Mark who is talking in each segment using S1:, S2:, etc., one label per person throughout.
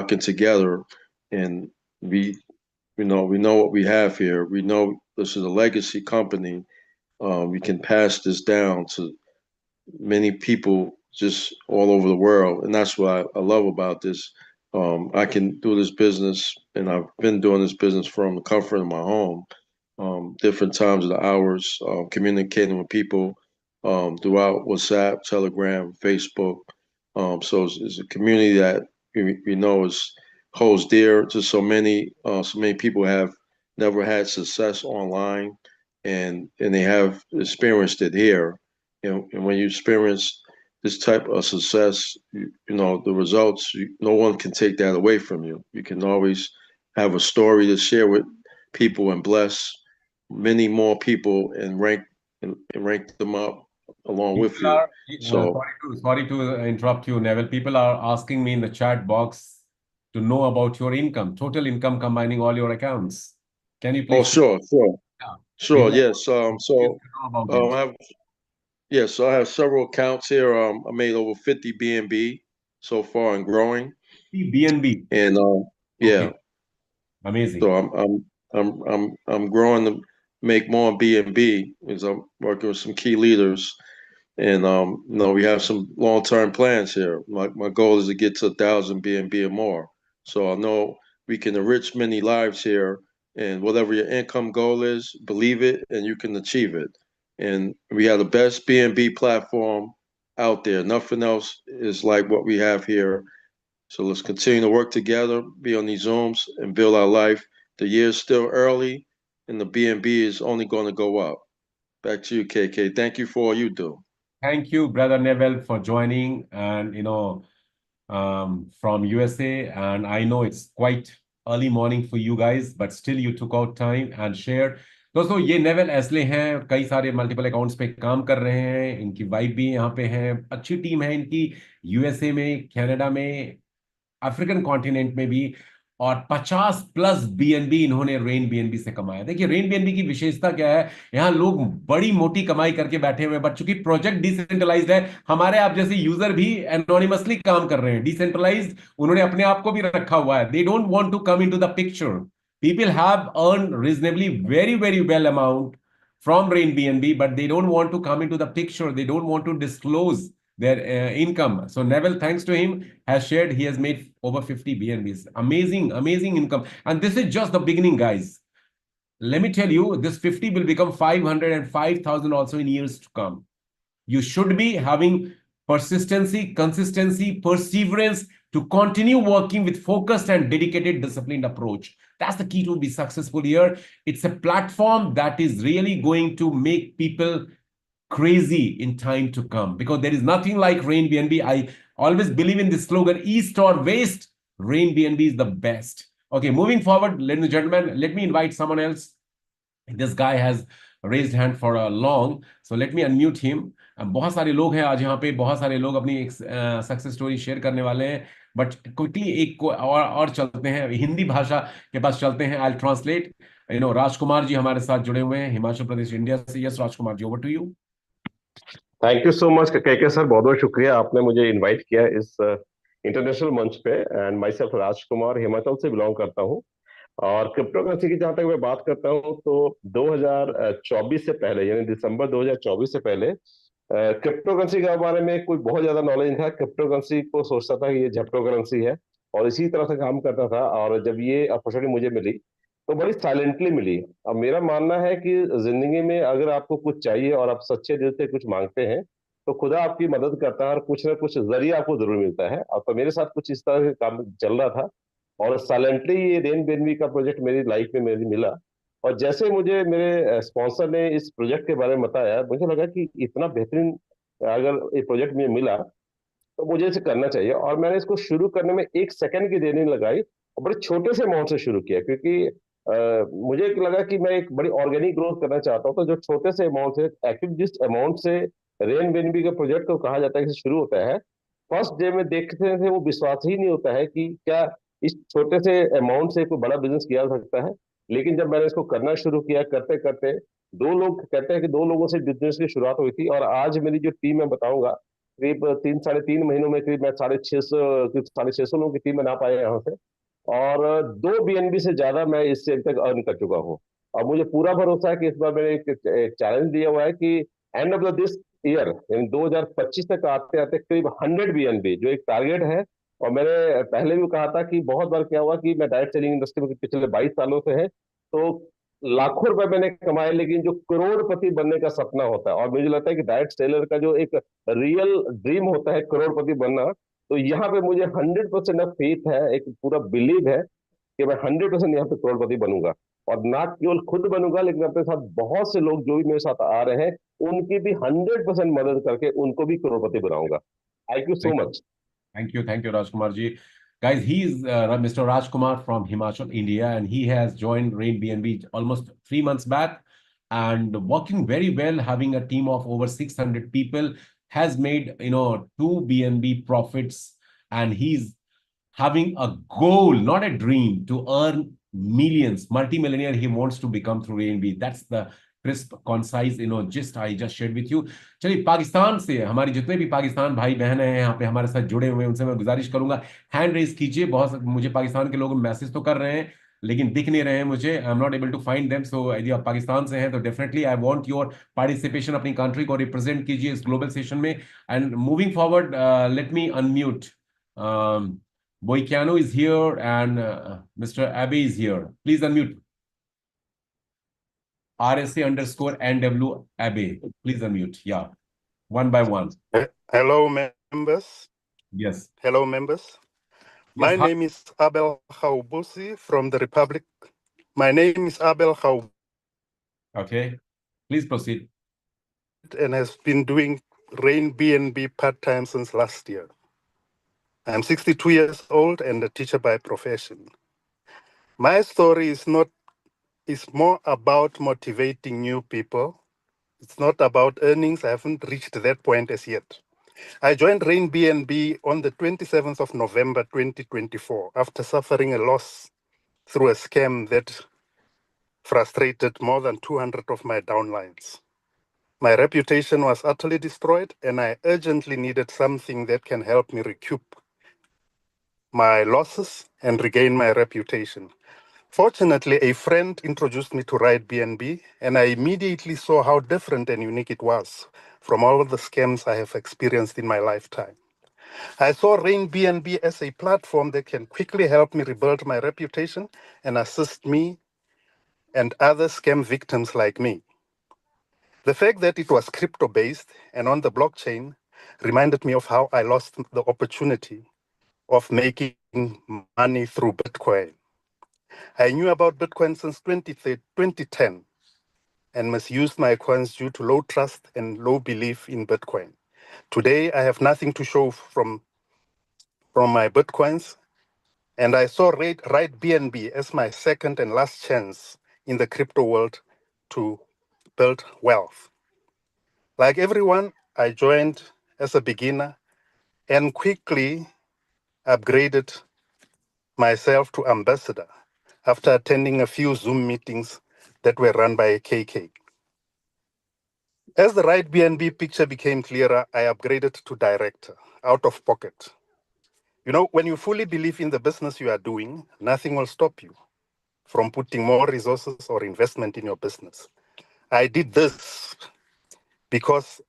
S1: working together, and we, we know what we have here. We know this is a legacy company. We can pass this down to many people just all over the world, and that's what I love about this. I can do this business, and I've been doing this business from the comfort of my home, different times of the hours, communicating with people throughout WhatsApp, Telegram, Facebook. So it's a community that we know is holds dear to so many people have never had success online, and they have experienced it here. And when you experience this type of success, you know the results. No one can take that away from you. You can always have a story to share with people and bless many more people and rank them up along with
S2: People
S1: you.
S2: are
S1: So,
S2: sorry to interrupt you, Neville. People are asking me in the chat box to know about your income, total income combining all your accounts. Can you
S1: oh,
S2: please share?
S1: sure, sure,
S2: Yeah.
S1: sure,
S2: People are
S1: yes.
S2: curious to know about it.
S1: I have yes, so I have several accounts here. I made over 50 BNB so far and growing,
S2: BNB.
S1: and
S2: Okay,
S1: yeah,
S2: amazing.
S1: so I'm growing to make more BNB because I'm working with some key leaders. And we have some long-term plans here. My goal is to get to 1,000 BNB or more. So I know we can enrich many lives here. And whatever your income goal is, believe it, and you can achieve it. And we have the best BNB platform out there. Nothing else is like what we have here. So let's continue to work together, be on these Zooms, and build our life. The year's still early, and the BNB is only going to go up. Back to you, KK. Thank you for all you do.
S2: Thank you, Brother Neville, for joining and from USA. And I know it's quite early morning for you guys, but still you took out time and shared. दोस्तों ये naval Astley हैं, कई सारे multiple accounts पे काम कर रहे हैं, इनकी वाइफ भी यहाँ पे है, अच्छी टीम है इनकी, यूएसए में, कनाडा में, अफ्रीकन कॉन्टिनेंट में भी, और 50 प्लस बीएनबी इन्होंने रेन बीएनबी से कमाया। देखिए रेन बीएनबी की विशेषता क्या है, यहाँ लोग बड़ी मोटी कमाई करके बैठे हुए, बट चूंकि प्रोजेक्ट डिसेंट्रलाइज्ड है, हमारे आप जैसे यूजर भी एनोनिमसली काम कर रहे हैं, डिसेंट्रलाइज्ड उन्होंने अपने आप को भी रखा हुआ है, they don't want to come into the picture. People have earn reasonably very very well amount from Rain BNB, but they don't want to come into the picture. They don't want to disclose their income. So Neville, thanks to him, has shared he has made over 50 BNBs. Amazing, amazing income. And this is just the beginning, guys. Let me tell you, this 50 will become 500 and 5,000 also in years to come. You should be having persistency, consistency, perseverance to continue working with focused and dedicated, disciplined approach. That's the key to be successful here. It's a platform that is really going to make people crazy in time to come, because there is nothing like Rain BNB. I always believe in this slogan, east or west, Rain BNB is the best. Okay, moving forward, ladies and gentlemen, let me invite someone else. This guy has raised hand for a long, so let me unmute him. बहुत सारे लोग हैं आज यहाँ पे, बहुत सारे लोग अपनी एक सक्सेस स्टोरी शेयर करने वाले हैं, बट क्विकली एक को और चलते हैं, हिंदी भाषा के पास चलते हैं। आई ट्रांसलेट। राजकुमार जी हमारे साथ जुड़े हुए हैं हिमाचल प्रदेश इंडिया से। Yes Rajkumar ji, over to you.
S3: Thank you so much के सर, बहुत बहुत शुक्रिया आपने मुझे इनवाइट किया इस इंटरनेशनल मंच पे। एंड माई सेल्फ राजकुमार, हिमाचल से बिलोंग करता हूँ। और क्रिप्टो करेंसी की जहां तक मैं बात करता हूँ तो 2024 से पहले, यानी दिसंबर 2024 से पहले क्रिप्टो करेंसी के बारे में कोई बहुत ज्यादा नॉलेज नहीं था। क्रिप्टो करेंसी को सोचता था कि ये झप्टो करेंसी है और इसी तरह से काम करता था। और जब ये अपॉर्चुनिटी मुझे मिली तो बड़ी साइलेंटली मिली। अब मेरा मानना है कि जिंदगी में अगर आपको कुछ चाहिए और आप सच्चे दिल से कुछ मांगते हैं तो खुदा आपकी मदद करता है और कुछ ना कुछ जरिया आपको जरूर मिलता है। और तो मेरे साथ कुछ इस तरह का काम चल रहा था और साइलेंटली ये रेन बेनवी का प्रोजेक्ट मेरी लाइफ में मेरी मिला। और जैसे मुझे मेरे स्पॉन्सर ने इस प्रोजेक्ट के बारे में बताया, मुझे लगा कि इतना बेहतरीन अगर ये प्रोजेक्ट मुझे मिला तो मुझे इसे करना चाहिए। और मैंने इसको शुरू करने में एक सेकंड की देर नहीं लगाई और बड़े छोटे से अमाउंट से शुरू किया, क्योंकि मुझे लगा कि मैं एक बड़ी ऑर्गेनिक ग्रोथ करना चाहता हूँ। तो जो छोटे से अमाउंट से एक्चुअली जिस अमाउंट से रेन बेनबी का प्रोजेक्ट को कहा जाता है कि शुरू होता है, फर्स्ट डे में देखते थे वो विश्वास ही नहीं होता है कि क्या इस छोटे से अमाउंट से कोई बड़ा बिजनेस किया जा सकता है। लेकिन जब मैंने इसको करना शुरू किया, करते करते दो लोग कहते हैं कि दो लोगों से बिजनेस की शुरुआत हुई थी और आज मेरी जो टीम मैं बताऊंगा करीब 3-3.5 महीनों में करीब मैं 650 लोगों की टीम बना पाया यहाँ से। और 2 BNB से ज्यादा मैं इससे अभी तक अर्न कर चुका हूँ। और मुझे पूरा भरोसा है कि इस बार मैंने एक चैलेंज दिया हुआ है कि एंड ऑफ दिस ईयर यानी 2025 तक आते आते करीब 100 BNB जो एक टारगेट है। और मैंने पहले भी कहा था कि बहुत बार क्या हुआ कि मैं डायरेक्ट सेलिंग इंडस्ट्री में पिछले 22 सालों से है, तो लाखों रुपए मैंने कमाए, लेकिन जो करोड़पति बनने का सपना होता है, और मुझे लगता है कि डायरेक्ट सेलर का जो एक रियल ड्रीम होता है करोड़पति बनना, तो यहाँ पे मुझे 100% ऑफ फेथ है, एक पूरा बिलीव है कि मैं 100% यहाँ पे करोड़पति बनूंगा। और ना केवल खुद बनूंगा, लेकिन अपने साथ बहुत से लोग जो भी मेरे साथ आ रहे हैं उनकी भी 100% मदद करके उनको भी करोड़पति बनाऊंगा। Thank you so much.
S2: Thank you, Rajkumar ji. Guys, he is Mr. Rajkumar from Himachal, India, and he has joined Rain BNB almost 3 months back and working very well, having a team of over 600 people, has made 2 BNB profits, and he's having a goal, not a dream, to earn millions, multi-millionaire he wants to become through ANB. That's the crisp, concise, gist I just shared with you. चलिए, पाकिस्तान से हमारी जितने भी पाकिस्तान भाई बहन हैं यहाँ पे हमारे साथ जुड़े हुए हैं, उनसे मैं गुजारिश करूंगा हैंड रेज कीजिए। बहुत मुझे पाकिस्तान के लोग मैसेज तो कर रहे हैं लेकिन दिख नहीं रहे हैं मुझे, I am not able to find them. So यदि आप पाकिस्तान से हैं तो definitely I want your participation, अपनी कंट्री को रिप्रेजेंट कीजिए इस ग्लोबल सेशन में। And moving forward, let me unmute Boikiano is here and Mr. Abbey is here. Please unmute. RSA_NW Abbey. Please unmute. Yeah. One by one.
S4: Hello, members.
S2: Yes.
S4: Hello, members. My
S2: Yes, hi.
S4: name is Abel Khaubusi from the Republic. My name is Abel Khaubusi
S2: Okay. Please proceed.
S4: and has been doing Rain BNB part-time since last year. I'm 62 years old and a teacher by profession. My story is more about motivating new people. It's not about earnings. I haven't reached that point as yet. I joined Rain BNB on the 27th of November 2024 after suffering a loss through a scam that frustrated more than 200 of my downlines. My reputation was utterly destroyed, and I urgently needed something that can help me recoup my losses and regain my reputation. Fortunately, a friend introduced me to Ride BNB, and I immediately saw how different and unique it was from all the scams I have experienced in my lifetime. I saw Rain BNB as a platform that can quickly help me rebuild my reputation and assist me and other scam victims like me. The fact that it was crypto-based and on the blockchain reminded me of how I lost the opportunity of making money through Bitcoin. I knew about Bitcoin since 2010 and misused my coins due to low trust and low belief in Bitcoin. Today, I have nothing to show from my Bitcoins, and I saw Ride BNB as my second and last chance in the crypto world to build wealth. Like everyone, I joined as a beginner and quickly upgraded myself to ambassador after attending a few Zoom meetings that were run by KK. As the Ride BNB picture became clearer, I upgraded to director, out of pocket. You know, when you fully believe in the business you are doing, nothing will stop you from putting more resources or investment in your business. I did this because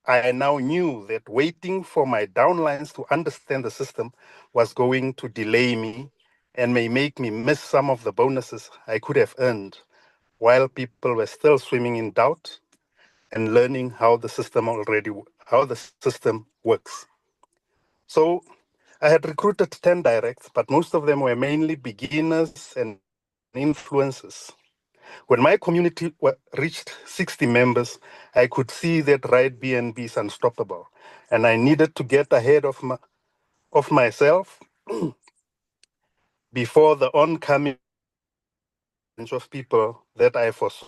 S4: I now knew that waiting for my downlines to understand the system was going to delay me and may make me miss some of the bonuses I could have earned while people were still swimming in doubt and learning how the system works. So I had recruited 10 directs, but most of them were mainly beginners and influencers. When my community reached 60 members, I could see that Ride BNB is unstoppable, and I needed to get ahead of myself before the oncoming of people that I foresaw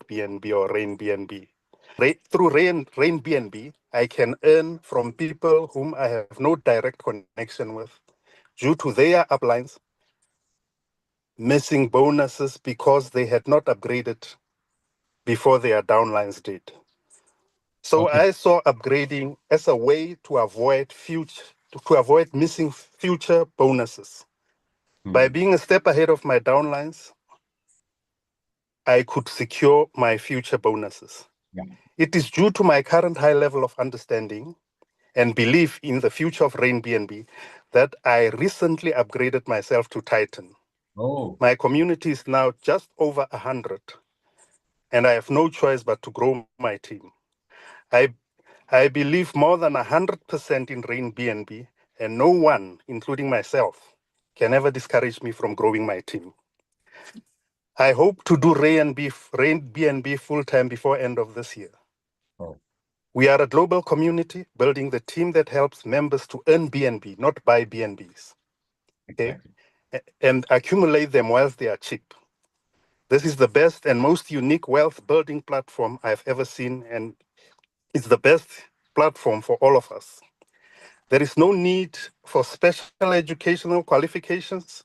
S4: BNB or Rain BNB. Through Rain BNB, I can earn from people whom I have no direct connection with due to their uplines missing bonuses because they had not upgraded before their downlines did. So
S2: Okay.
S4: I saw upgrading as a way to avoid missing future bonuses. By being a step ahead of my downlines, I could secure my future bonuses.
S2: Yeah.
S4: It is due to my current high level of understanding and belief in the future of Rain BNB that I recently upgraded myself to Titan.
S2: Oh,
S4: My community is now just over 100, and I have no choice but to grow my team. I believe more than 100% in Rain BNB, and no one, including myself, can ever discourage me from growing my team. I hope to do Rain BNB full-time before end of this year.
S2: oh,
S4: We are a global community building the team that helps members to earn BNB, not buy BNBs, okay,
S2: exactly.
S4: and accumulate them whilst they are cheap. This is the best and most unique wealth building platform I've ever seen, and it's the best platform for all of us. There is no need for special educational qualifications,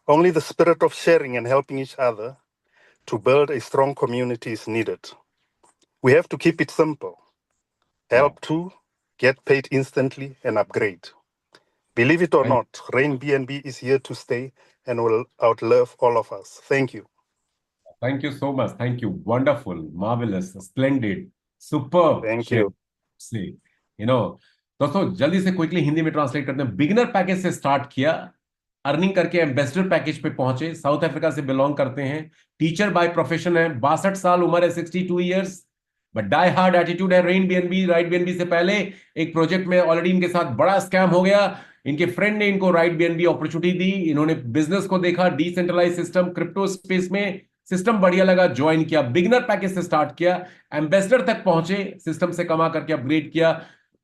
S4: only the spirit of sharing and helping each other to build a strong community is needed. We have to keep it simple. Help to get paid instantly and upgrade. Believe it or
S2: Thank-
S4: not, Rain BNB is here to stay and will outlive all of us. Thank you.
S2: Thank you so much. Thank you. Wonderful, marvelous, splendid, superb.
S4: Thank
S2: Share.
S4: you.
S2: See, दोस्तों जल्दी से quickly Hindi में translate करते हैं। Beginner package से start किया, earning करके ambassador package पे पहुंचे, साउथ अफ्रीका से बिलोंग करते हैं, टीचर बाय प्रोफेशन है, 62 साल उम्र है, 62 years, but die hard attitude है। रेन बीएनबी, राइट बीएनबी से पहले एक प्रोजेक्ट में ऑलरेडी इनके साथ बड़ा स्कैम हो गया। इनके फ्रेंड ने इनको राइट बीएनबी अपॉर्चुनिटी दी, इन्होंने बिजनेस को देखा, डिसेंट्रलाइज सिस्टम, क्रिप्टो स्पेस में सिस्टम बढ़िया लगा, ज्वाइन किया, बिगिनर पैकेज से स्टार्ट किया, एम्बेसडर तक पहुंचे, सिस्टम से कमा करके अपग्रेड किया।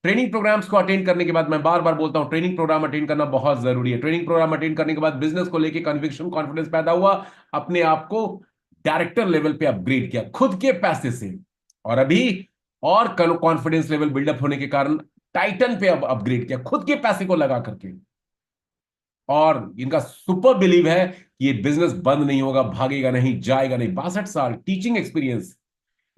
S2: ट्रेनिंग प्रोग्राम्स को अटेंड करने के बाद, मैं बार बार बोलता हूं, ट्रेनिंग प्रोग्राम अटेंड करना बहुत जरूरी है। ट्रेनिंग प्रोग्राम अटेंड करने के बाद बिजनेस को लेके कन्विक्शन, कॉन्फिडेंस पैदा हुआ, अपने आप को डायरेक्टर लेवल पे अपग्रेड किया खुद के पैसे से, और अभी और कॉन्फिडेंस लेवल बिल्डअप होने के कारण टाइटन पे अब अपग्रेड किया खुद के पैसे को लगा करके। और इनका सुपर बिलीव है कि ये बिजनेस बंद नहीं होगा, भागेगा नहीं, जाएगा नहीं। 62 साल टीचिंग एक्सपीरियंस।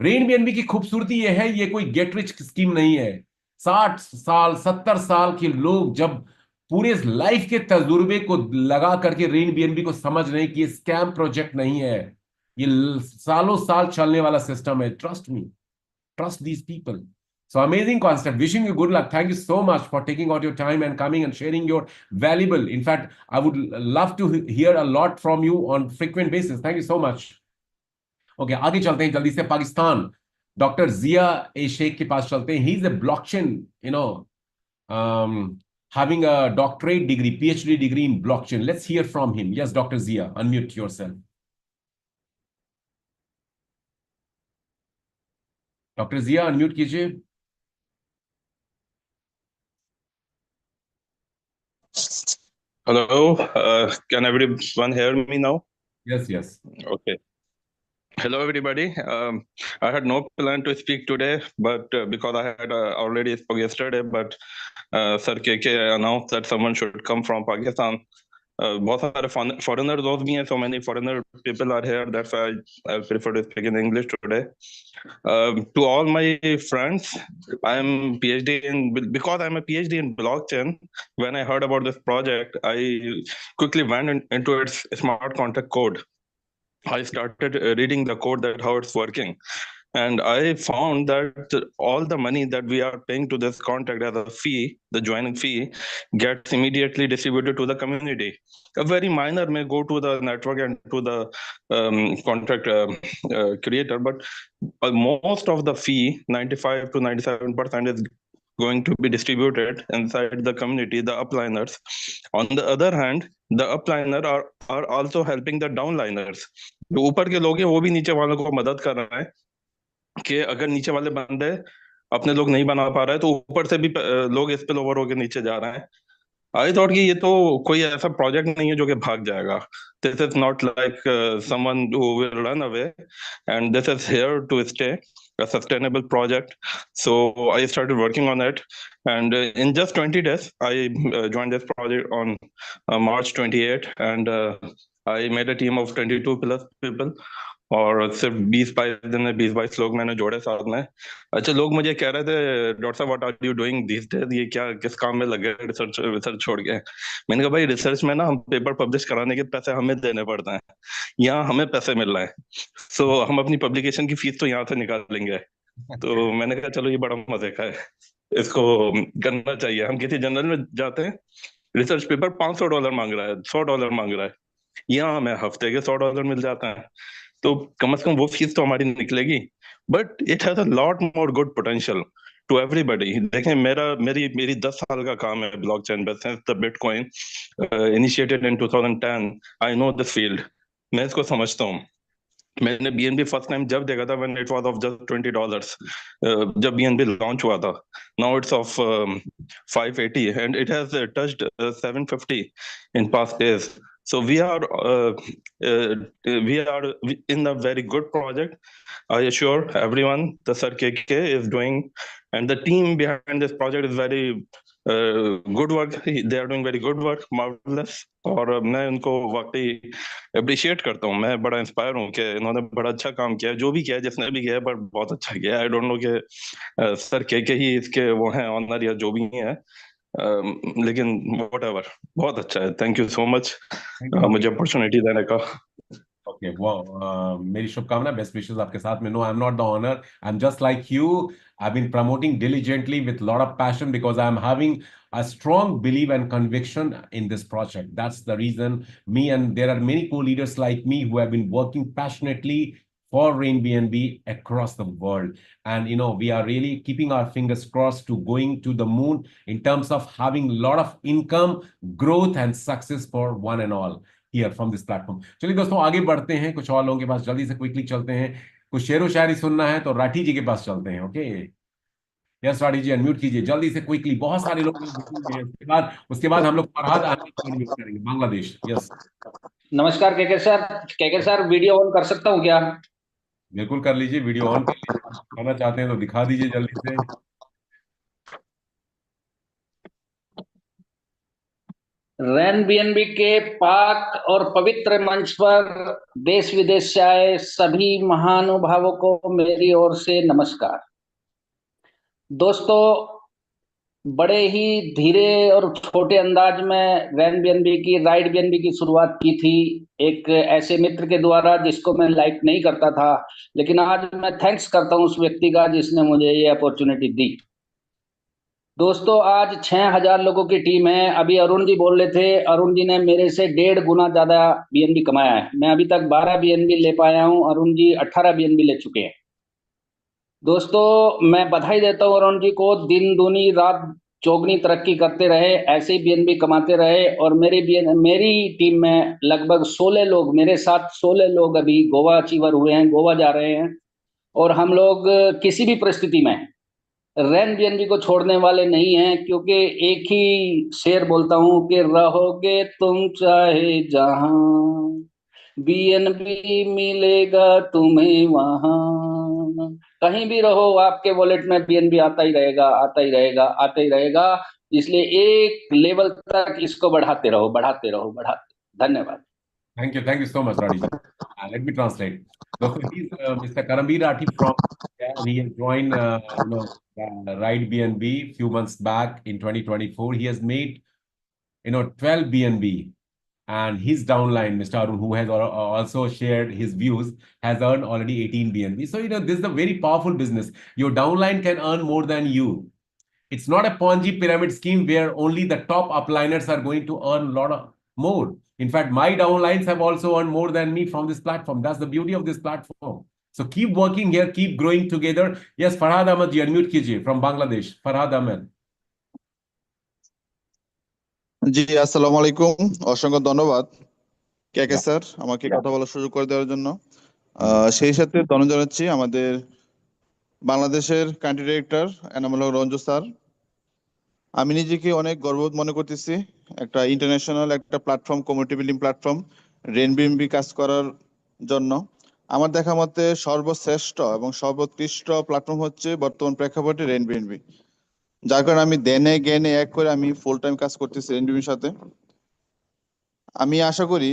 S2: रेन बीएनबी की खूबसूरती ये है, ये कोई गेट रिच स्कीम नहीं है। 60 साल 70 साल के लोग जब पूरे लाइफ के तजुर्बे को लगा करके रेन बीएनबी को समझ रहे हैं कि ये स्कैम प्रोजेक्ट नहीं है, ये सालों साल चलने वाला सिस्टम है। Trust me, trust these people. So amazing concept. Wishing you good luck. Thank you so much for taking out your time and coming and sharing your valuable. In fact, I would love to hear a lot from you on frequent basis. Thank you so much. Okay, आगे चलते हैं जल्दी से। Pakistan, doctor जिया ए शेख के पास चलते हैं। He is a blockchain, having a doctorate degree, PhD degree in blockchain. Let's hear from him. Yes, Dr. Zia, unmute yourself. Doctor Zia unmute कीजिए।
S5: Hello, can everyone hear me now?
S2: Yes, yes.
S5: Okay. Hello, everybody. I had no plan to speak today, but because I had already spoke yesterday, but Sir KK announced that someone should come from Pakistan. बहुत सारे foreigner दोस्त भी हैं, so many foreigner people are here. That's why I prefer to speak in English today. To all my friends, because I'm a PhD in blockchain. When I heard about this project, I quickly went into its smart contract code. I started reading the code, that how it's working. And I found that all the money that we are paying to this contract as a fee, the joining fee, gets immediately distributed to the community. A very minor may go to the network and to the contract creator, but most of the fee, 95 to 97%, is going to be distributed inside the community, the upliners. On the other hand, the upliner are also helping the downliners. जो ऊपर के लोग हैं वो भी नीचे वालों को मदद कर रहे हैं कि अगर नीचे वाले बंदे अपने लोग नहीं बना पा रहे तो ऊपर से भी लोग स्पिल ओवर होकर नीचे जा रहे हैं। आई थॉट कि ये तो कोई ऐसा प्रोजेक्ट नहीं है जो कि भाग जाएगा। This is not like someone who will run away, and this is here to stay, a sustainable project. So I started working on it, and in just 20 days I joined this project on March 28, and I made a team of 22 plus people और सिर्फ 20-22 दिन में 20-22 लोग मैंने जोड़े साथ में। अच्छा, लोग मुझे कह रहे थे डॉक्टर साहब what are you doing this days, ये क्या किस काम में लगे रिसर्च रिसर्च छोड़ के। मैंने कहा भाई रिसर्च में ना हम पेपर पब्लिश कराने के पैसे हमें देने पड़ते हैं, यहाँ हमें पैसे मिल रहे हैं, सो हम अपनी पब्लिकेशन की फीस तो यहाँ से निकालेंगे। तो मैंने कहा चलो ये बड़ा मजे का है, इसको करना चाहिए। हम किसी जनरल में जाते हैं, रिसर्च पेपर $500 मांग रहा है, $100 मांग रहा है, यहाँ हमें हफ्ते के $100 मिल जाता है, तो कम से कम वो फीस तो हमारी निकलेगी। But it has a lot more good potential to everybody. देखें, मेरी मेरी 10 साल का काम है ब्लॉकचेन पे, since the bitcoin initiated in 2010। I know this field, मैं इसको समझता हूँ। मैंने बीएनबी फर्स्ट टाइम जब देखा था when it was of just $20, जब बीएनबी लॉन्च हुआ था। Now it's of 580 and it has touched 750 in past days. So we are in a very good project. I assure everyone the Sir KK is doing, and the team behind this project is very good work. They are doing very good work, marvelous. और मैं उनको वाकई appreciate करता हूँ। मैं बड़ा inspire हूँ कि इन्होंने बड़ा अच्छा काम किया, जो भी किया है, जिसने भी किया है, पर बहुत अच्छा किया है। आई डोंट नो कि सर के ही इसके वो हैं ऑनर या जो भी है, लेकिन वट एवर, बहुत अच्छा है। थैंक यू सो मच मुझे अपॉर्चुनिटी देने का।
S2: Okay, wow. मेरी शुभकामना, बेस्ट विशेस आपके साथ में. No, I'm not the owner. I'm just like you. I've been promoting diligently with a lot of passion because I'm having a strong belief and conviction in this project. That's the reason me, and there are many co-leaders like me who have been working passionately for Rain BNB across the world. And, you know, we are really keeping our fingers crossed to going to the moon in terms of having a lot of income, growth, and success for one and all here from this platform. चलिए दोस्तों, आगे बढ़ते हैं, कुछ और लोगों के पास जल्दी से क्विकली चलते हैं. कुछ शेरो शायरी सुनना है तो राठी जी के पास चलते हैं. ओके, यस राठी जी, अनम्यूट कीजिए जल्दी से क्विकली. बहुत सारे लोग हैं. उसके बाद हम लोग फरहाद अहमद को अनम्यूट करेंगे, बांग्लादेश. यस,
S6: नमस्कार KK sir. KK sir, video on कर सकता हूँ क्या?
S2: बिल्कुल कर लीजिए, वीडियो ऑन कर लीजिए. करना चाहते हैं तो दिखा दीजिए जल्दी से.
S6: रैन बीएनबी के पाक और पवित्र मंच पर देश विदेश से आए सभी महानुभावों को मेरी ओर से नमस्कार. दोस्तों, बड़े ही धीरे और छोटे अंदाज में रैन बीएनबी की, राइड बीएनबी की शुरुआत की थी एक ऐसे मित्र के द्वारा जिसको मैं लाइक नहीं करता था, लेकिन आज मैं थैंक्स करता हूं उस व्यक्ति का जिसने मुझे ये अपॉर्चुनिटी दी. दोस्तों, आज 6000 लोगों की टीम है. अभी अरुण जी बोल रहे थे, अरुण जी ने मेरे से 1.5 गुना ज्यादा बीएनबी कमाया है. मैं अभी तक 12 बीएनबी ले पाया हूं, अरुण जी 18 बीएनबी ले चुके हैं. दोस्तों, मैं बधाई देता हूं अरुण जी को. दिन दूनी रात चौगनी तरक्की करते रहे, ऐसे ही बीएनबी कमाते रहे. और मेरी टीम में लगभग 16 लोग, मेरे साथ 16 लोग अभी गोवा अचीवर हुए हैं, गोवा जा रहे हैं. और हम लोग किसी भी परिस्थिति में रैन बीएनबी को छोड़ने वाले नहीं हैं, क्योंकि एक ही शेर बोलता हूं कि रहोगे तुम चाहे जहां, बीएनबी मिलेगा तुम्हें वहां. कहीं भी रहो, आपके वॉलेट में बीएनबी आता ही रहेगा, आता ही रहेगा, आता ही रहेगा. इसलिए एक लेवल तक इसको बढ़ाते रहो, बढ़ाते रहो, बढ़ाते. धन्यवाद.
S2: Thank you so much, Rathi ji. Let me translate. So he's Mr. Karambir Rathi from, and he has joined, Ride BNB few months back in 2024. He has made, 12 BNB, and his downline, Mr. Arun, who has also shared his views, has earned already 18 BNB. So, this is a very powerful business. Your downline can earn more than you. It's not a Ponzi pyramid scheme where only the top upliners are going to earn a lot of more. In fact, my downlines have also earned more than me from this platform. That's the beauty of this platform. So keep working here, keep growing together. Yes, Farhad Ahmed ji, unmute kijiye from Bangladesh. Farhad Ahmed.
S7: জি, আসসালামু আলাইকুম, অসংখ্য ধন্যবাদ কেকে sir আমাকে কথা বলার সুযোগ করে দেওয়ার জন্য। সেই সাথে ধন্যবাদ জানাচ্ছি আমাদের বাংলাদেশের country director Enamul Haque Ranju sir. আমি নিজেকে অনেক গর্ববোধ মনে করতেছি একটা ইন্টারন্যাশনাল একটা platform, community building platform Rain BNB কাজ করার জন্য। আমার দেখা মতে সর্বশ্রেষ্ঠ এবং সর্বোৎকৃষ্ট প্ল্যাটফর্ম হচ্ছে বর্তমান প্রেক্ষাপটে রেন বিএনবি, যার কারণে আমি দেনে জ্ঞানে এক করে আমি ফুল টাইম কাজ করতেছি রেন বিএনবির সাথে। আমি আশা করি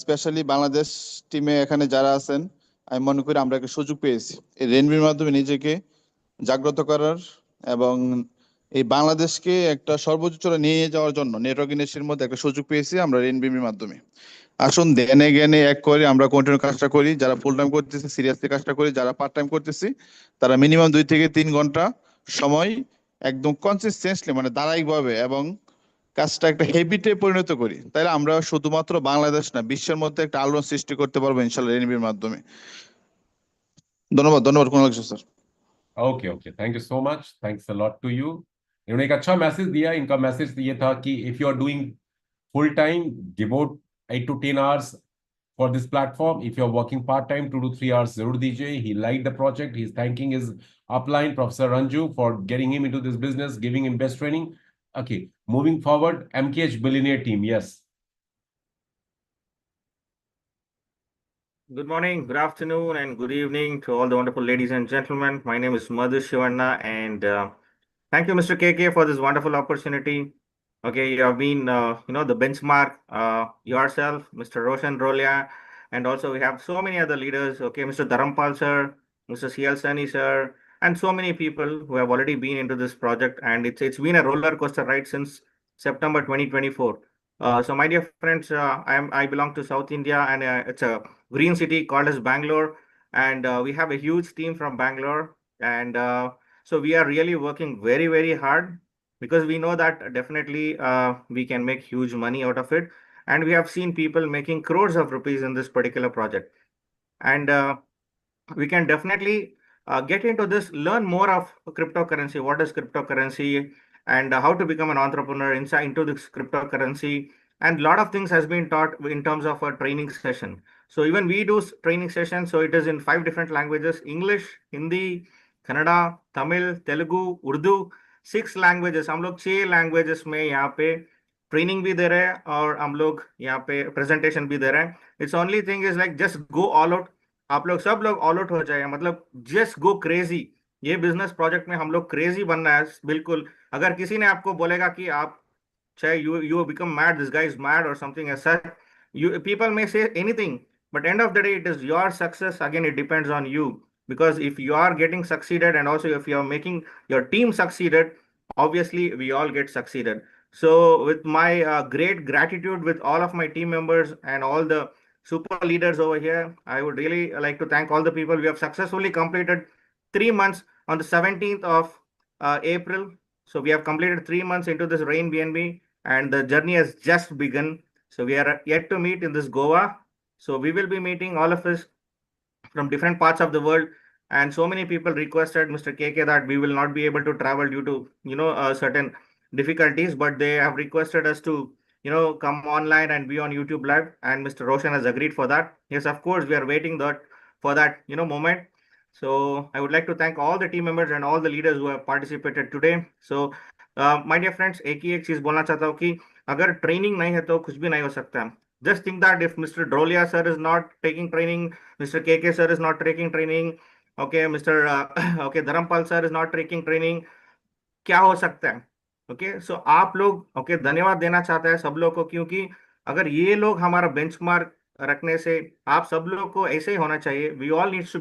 S7: স্পেশালি বাংলাদেশ টিমে এখানে যারা আছেন আমি মনে করি আমরা একটা সুযোগ পেয়েছি এই রেনবির মাধ্যমে নিজেকে জাগ্রত করার এবং এই বাংলাদেশকে একটা সর্বোচ্চ চূড়া নিয়ে যাওয়ার জন্য নেটওয়ার্ক ইন্ডাস্ট্রির মধ্যে একটা সুযোগ পেয়েছি আমরা রেনবির মাধ্যমে। আসুন ধ্যানে জ্ঞানে এক করে আমরা কন্টিনিউ কাজটা করি, যারা ফুল টাইম করতেছি সিরিয়াসলি কাজটা করি, যারা পার্ট টাইম করতেছি তারা মিনিমাম 2 থেকে 3 ঘন্টা সময় একদম কনসিস্টেন্টলি মানে ধারাবাহিকভাবে এবং কাজটা একটা হেবিটে পরিণত করি, তাহলে আমরা শুধুমাত্র বাংলাদেশ না বিশ্বের মধ্যে একটা আলোড়ন সৃষ্টি করতে পারবো ইনশাআল্লাহ রেনবির মাধ্যমে। ধন্যবাদ Kunal Kishore sir.
S2: Okay okay, thank you so much, thanks a lot to you. इन्होंने एक अच्छा मैसेज दिया। इनका मैसेज ये था कि if you are doing full time, devote 8 to 10 hours for this platform. If you're working part time, 2 to 3 hours zarur dijiye. He liked the project. He's thanking his upline Professor Ranju for getting him into this business, giving him best training. Okay, moving forward, MKH Billionaire team. Yes.
S8: Good morning, good afternoon, and good evening to all the wonderful ladies and gentlemen. My name is Madhu Shivanna, and thank you, Mr. KK, for this wonderful opportunity. Okay, you have been, the benchmark yourself, Mr. Roshan Rolia, and also we have so many other leaders. Okay, Mr. Dharampal sir, Mr. CL Sani sir, and so many people who have already been into this project, and it's been a roller coaster ride since September 2024. So my dear friends, I belong to South India, and it's a green city called as Bangalore, and we have a huge team from Bangalore, and so we are really working very, very hard because we know that definitely we can make huge money out of it, and we have seen people making crores of rupees in this particular project, and we can definitely get into this, learn more of cryptocurrency, what is cryptocurrency, and how to become an entrepreneur inside into this cryptocurrency. And a lot of things has been taught in terms of a training session. So even we do training sessions. So it is in 5 different languages: English, Hindi, Kannada, Tamil, Telugu, Urdu, 6 languages. हम लोग 6 languages में यहाँ पे training भी दे रहे हैं और हम लोग यहाँ पे प्रेजेंटेशन भी दे रहे हैं. It's only thing is like just go all out. आप लोग सब लोग ऑल आउट हो जाए, मतलब जस्ट गो क्रेजी. ये बिजनेस प्रोजेक्ट में हम लोग क्रेजी बनना है बिल्कुल. अगर किसी ने आपको बोलेगा कि आप चाहे you become mad, this guy is mad or something as such, people may say anything, but end of the day it is your success. Again, it depends on you, because if you are getting succeeded and also if you are making your team succeeded, obviously we all get succeeded. So with my great gratitude with all of my team members and all the super leaders over here, I would really like to thank all the people. We have successfully completed 3 months on the 17th of April. So we have completed 3 months into this Rain BNB, and the journey has just begun. So we are yet to meet in this Goa. So we will be meeting all of us from different parts of the world. And so many people requested Mr. KK that we will not be able to travel due to, certain difficulties, but they have requested us to, come online and be on YouTube Live. And Mr. Roshan has agreed for that. Yes, of course, we are waiting for that, moment. So I would like to thank all the team members and all the leaders who have participated today. So my dear friends, एक ही एक चीज बोलना चाहता हूँ कि अगर training नहीं है तो कुछ भी नहीं हो सकता. Just think that if Mr. Drolia sir is not taking training, Mr. KK sir is not taking training, okay, Mr. okay, Dharampal sir is not taking training, क्या हो सकता है? ओके, सो आप लोग ओके धन्यवाद देना चाहते हैं सब लोग को, क्योंकि अगर ये लोग हमारा बेंचमार्क रखने से आप सब लोग को ऐसे ही होना चाहिए. We all needs to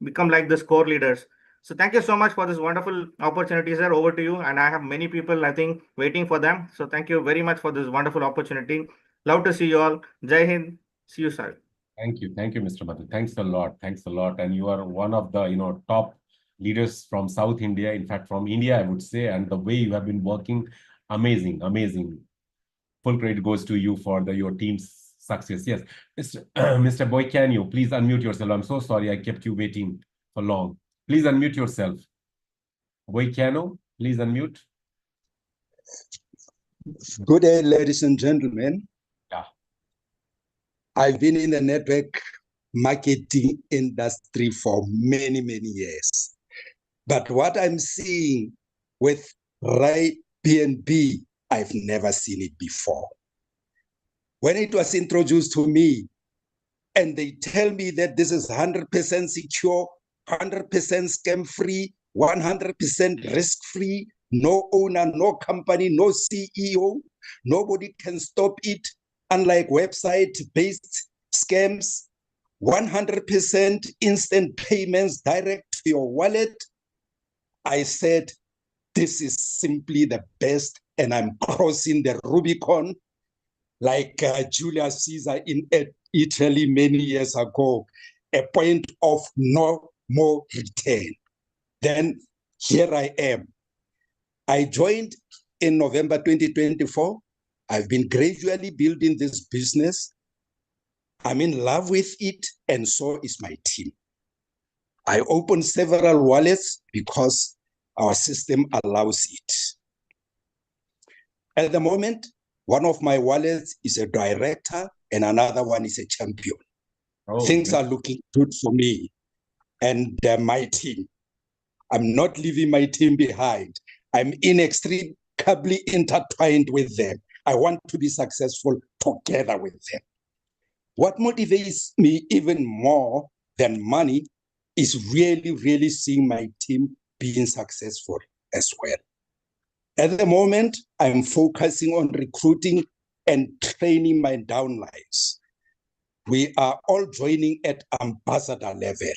S8: become like this core leaders. So thank you so much for this wonderful opportunity, sir. Over to you. And I have many people, I think, waiting for them. So thank you very much for this wonderful opportunity. Love to see you all. Jai Hind. See you, sir.
S2: Thank you, Mr. Madhu. Thanks a lot. And you are one of the top leaders from South India, in fact from India, I would say. And the way you have been working, amazing. Full credit goes to you for your team's success. Yes, Mr. Boycanio, please unmute yourself. I'm so sorry I kept you waiting for long. Please unmute yourself. Boycanio, please unmute.
S9: Good day, ladies and gentlemen.
S2: Yeah.
S9: I've been in the network marketing industry for many, many years. But what I'm seeing with Rai BNB, I've never seen it before. When it was introduced to me, and they tell me that this is 100% secure, 100% scam-free, 100% risk-free, no owner, no company, no CEO, nobody can stop it, unlike website-based scams. 100% instant payments direct to your wallet. I said, this is simply the best, and I'm crossing the Rubicon like Julius Caesar in Italy many years ago, a point of no more return. Then here I am. I joined in November 2024. I've been gradually building this business. I'm in love with it, and so is my team. I opened several wallets because our system allows it. At the moment, one of my wallets is a director and another one is a champion.
S2: Oh,
S9: Things are looking good for me and my team. I'm not leaving my team behind. I'm inextricably intertwined with them. I want to be successful together with them. What motivates me even more than money is really, really seeing my team being successful as well. At the moment, I'm focusing on recruiting and training my downlines. We are all joining at ambassador level.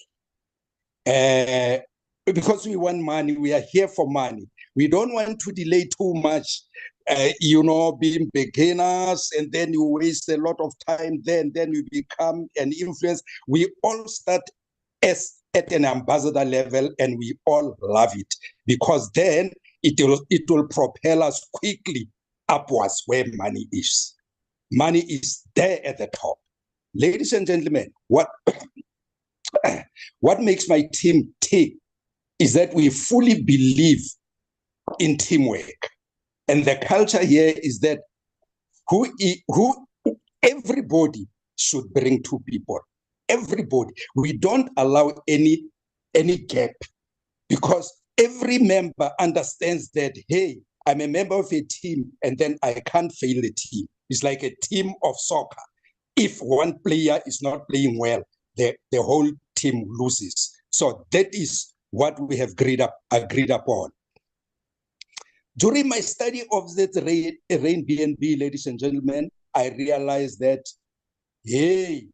S9: Because we want money, we are here for money. We don't want to delay too much, being beginners, and then you waste a lot of time there, and then you become an influence. We all start at an ambassador level, and we all love it, because then it will propel us quickly upwards where money is. Money is there at the top. Ladies and gentlemen, what makes my team tick is that we fully believe in teamwork. And the culture here is that everybody should bring two people. Everybody. We don't allow any gap, because every member understands that, hey, I'm a member of a team and then I can't fail the team. It's like a team of soccer. If one player is not playing well, the whole team loses. So that is what we have agreed upon. During my study of the Rain BNB, ladies and gentlemen, I realized that, hey,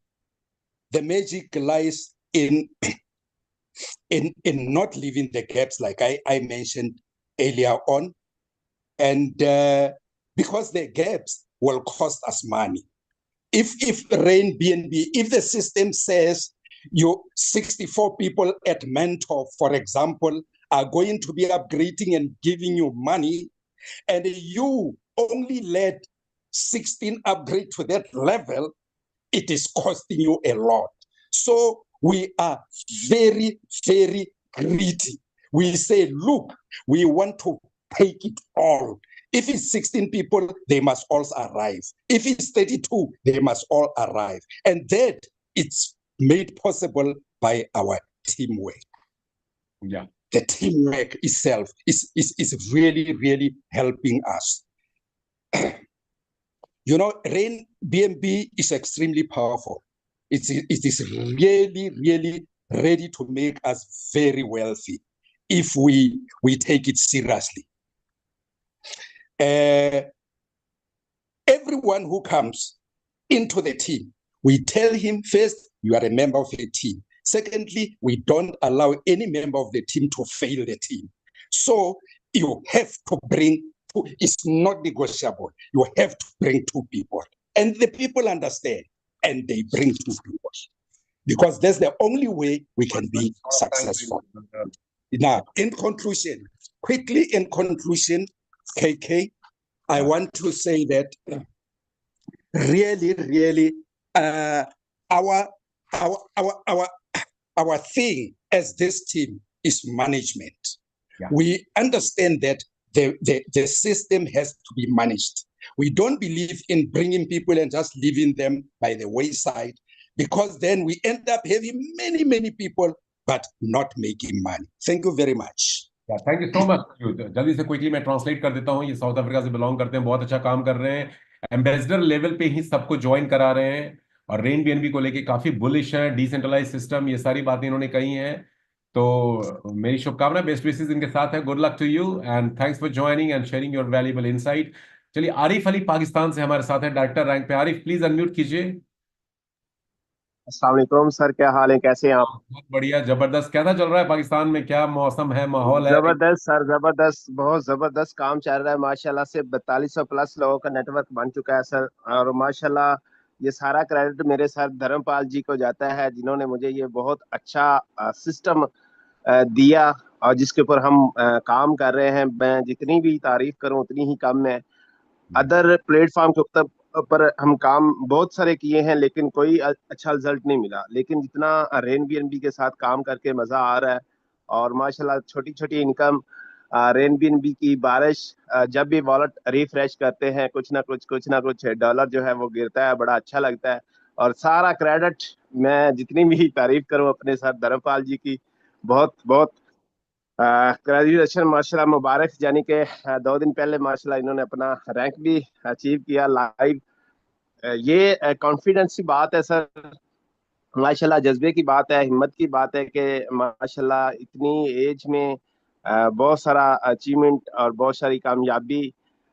S9: the magic lies in not leaving the gaps, like I mentioned earlier on. And because the gaps will cost us money. If Rain BNB, if the system says you 64 people at Mentor, for example, are going to be upgrading and giving you money, and you only let 16 upgrade to that level, it is costing you a lot. So we are very, very greedy. We say, look, we want to take it all. If it's 16 people, they must all arrive. If it's 32, they must all arrive. And that it's made possible by our teamwork.
S2: Yeah.
S9: The teamwork itself is really, really helping us. Rain BNB is extremely powerful. It is really, really ready to make us very wealthy if we take it seriously. Everyone who comes into the team, we tell him first, you are a member of the team. Secondly, we don't allow any member of the team to fail the team. So you have to bring two. It's not negotiable. You have to bring two people. And the people understand, and they bring two people. Because that's the only way we can be successful. Now, in conclusion, KK, I want to say that really, really, our thing as this team is management. Yeah. We understand that the system has to be managed. We don't believe in bringing people and just leaving them by the wayside, because then we end up having many, many people but not making money. Thank you very much.
S2: Thank you so much. जल्दी से quickly मैं translate कर देता हूँ। ये south Africa से belong करते हैं, बहुत अच्छा काम कर रहे हैं, एम्बेसडर लेवल पे ही सबको ज्वाइन करा रहे हैं, और रेन बीएनबी को लेके काफी बुलिश है, डिसेंट्रलाइज सिस्टम, ये सारी बातें इन्होंने कही हैं। तो मेरी शुभकामना, बेस्ट विशेस इनके साथ है। Good luck to you and thanks for joining and sharing your valuable insight. चलिए, आरिफ अली पाकिस्तान से हमारे साथ है, डायरेक्टर रैंक पे। आरिफ प्लीज अनम्यूट कीजिए।
S10: अस्सलाम वालेकुम सर, क्या हाल है, कैसे हैं आप?
S2: बहुत बढ़िया, जबरदस्त। कैसा चल रहा है पाकिस्तान में? क्या मौसम है, माहौल है?
S10: जबरदस्त सर, जबरदस्त, बहुत जबरदस्त काम चल रहा है माशाल्लाह से। 4200 प्लस लोगों का नेटवर्क बन चुका है सर, और माशाल्लाह ये सारा क्रेडिट मेरे सर धर्मपाल जी को जाता है, जिन्होंने मुझे ये बहुत अच्छा सिस्टम दिया, और जिसके ऊपर हम काम कर रहे हैं। मैं जितनी भी तारीफ करूं उतनी ही कम है। अदर प्लेटफॉर्म के ऊपर हम काम बहुत सारे किए हैं, लेकिन कोई अच्छा रिजल्ट नहीं मिला। लेकिन जितना रेन बीएनबी के साथ काम करके मजा आ रहा है, और माशाल्लाह छोटी छोटी इनकम, रेन बीएनबी की बारिश, जब भी वॉलेट रिफ्रेश करते हैं कुछ ना कुछ डॉलर जो है वो गिरता है, बड़ा अच्छा लगता है। और सारा क्रेडिट, मैं जितनी भी तारीफ करूं अपने सर धर्मपाल जी की, बहुत बहुत ग्रेजुएशन माशाल्लाह मुबारक। यानी कि 2 दिन पहले माशाल्लाह इन्होंने अपना रैंक भी अचीव किया लाइव। ये कॉन्फिडेंस की बात है सर, माशाल्लाह जज्बे की बात है, हिम्मत की बात है कि माशाल्लाह इतनी एज में बहुत सारा अचीवमेंट और बहुत सारी कामयाबी,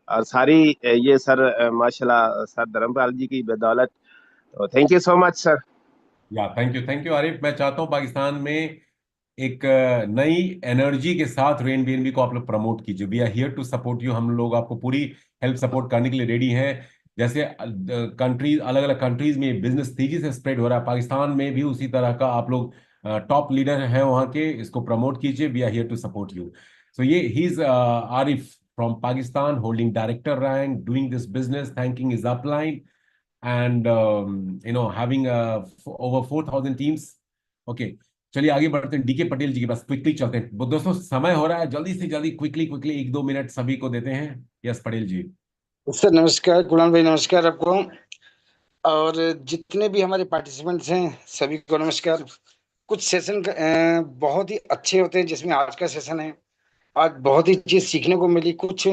S10: और सारी ये सर माशाल्लाह सर धर्मपाल जी की बदौलत। तो thank you so much sir.
S2: या थैंक यू आरिफ। मैं चाहता हूँ पाकिस्तान में एक नई एनर्जी के साथ रेन बीएनबी को आप लोग प्रमोट कीजिए। We are here to support you. हम लोग आपको पूरी हेल्प सपोर्ट करने के लिए रेडी हैं। जैसे कंट्रीज, अलग अलग कंट्रीज में बिजनेस तेजी से स्प्रेड हो रहा है, पाकिस्तान में भी उसी तरह का आप लोग टॉप लीडर हैं वहाँ के, इसको प्रमोट कीजिए। We are here to support you. So ये he is Arif from Pakistan, holding director rank, doing this business, thanking his upline and having over 4,000 teams. Okay, चलिए आगे बढ़ते हैं डीके पटेल जी के पास। क्विकली चलते हैं दोस्तों, समय हो रहा है, जल्दी से जल्दी क्विकली 1-2 मिनट सभी को देते हैं। यस पटेल जी।
S11: सर नमस्कार, कुणाल भाई नमस्कार आपको, और जितने भी हमारे पार्टिसिपेंट्स हैं सभी को नमस्कार। कुछ सेशन बहुत ही अच्छे होते हैं, जिसमें आज का सेशन है। आज बहुत ही चीज सीखने को मिली। कुछ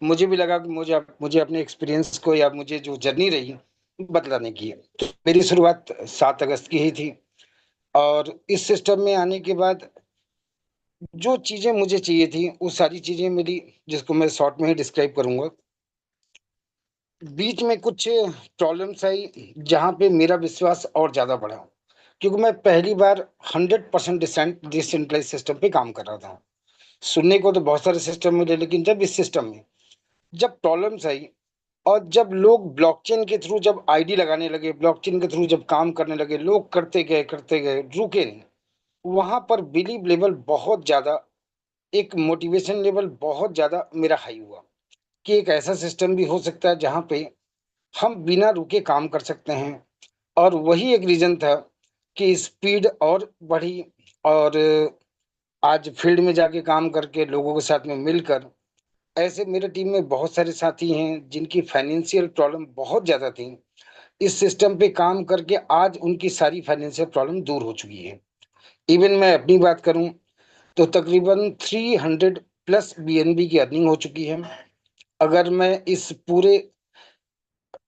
S11: मुझे भी लगा कि मुझे अपने एक्सपीरियंस को, या मुझे जो जर्नी रही बदलाने की है। तो मेरी शुरुआत 7 अगस्त की ही थी, और इस सिस्टम में आने के बाद जो चीजें मुझे चाहिए थी वो सारी चीजें मिली, जिसको मैं शॉर्ट में ही डिस्क्राइब करूंगा। बीच में कुछ प्रॉब्लम्स आई, जहां पे मेरा विश्वास और ज्यादा बढ़ा, क्योंकि मैं पहली बार 100% डिसेंट्रलाइज सिस्टम पे काम कर रहा था। सुनने को तो बहुत सारे सिस्टम मिले, लेकिन जब इस सिस्टम में जब प्रॉब्लम्स आई, और जब लोग ब्लॉकचेन के थ्रू जब आईडी लगाने लगे, ब्लॉकचेन के थ्रू जब काम करने लगे, लोग करते गए रुके नहीं, वहां पर बिलीव लेवल बहुत ज्यादा, एक मोटिवेशन लेवल बहुत ज्यादा मेरा हाई हुआ, कि एक ऐसा सिस्टम भी हो सकता है जहाँ पे हम बिना रुके काम कर सकते हैं। और वही एक रीजन था कि स्पीड और बढ़ी, और आज फील्ड में जाके काम करके लोगों के साथ में मिलकर, ऐसे मेरे टीम में बहुत सारे साथी हैं जिनकी फाइनेंशियल प्रॉब्लम बहुत ज्यादा थी। इस सिस्टम पे काम करके आज उनकी सारी फाइनेंशियल प्रॉब्लम दूर हो चुकी है। इवन मैं अपनी बात करूं तो तकरीबन 300 प्लस बीएनबी की अर्निंग हो चुकी है। अगर मैं इस पूरे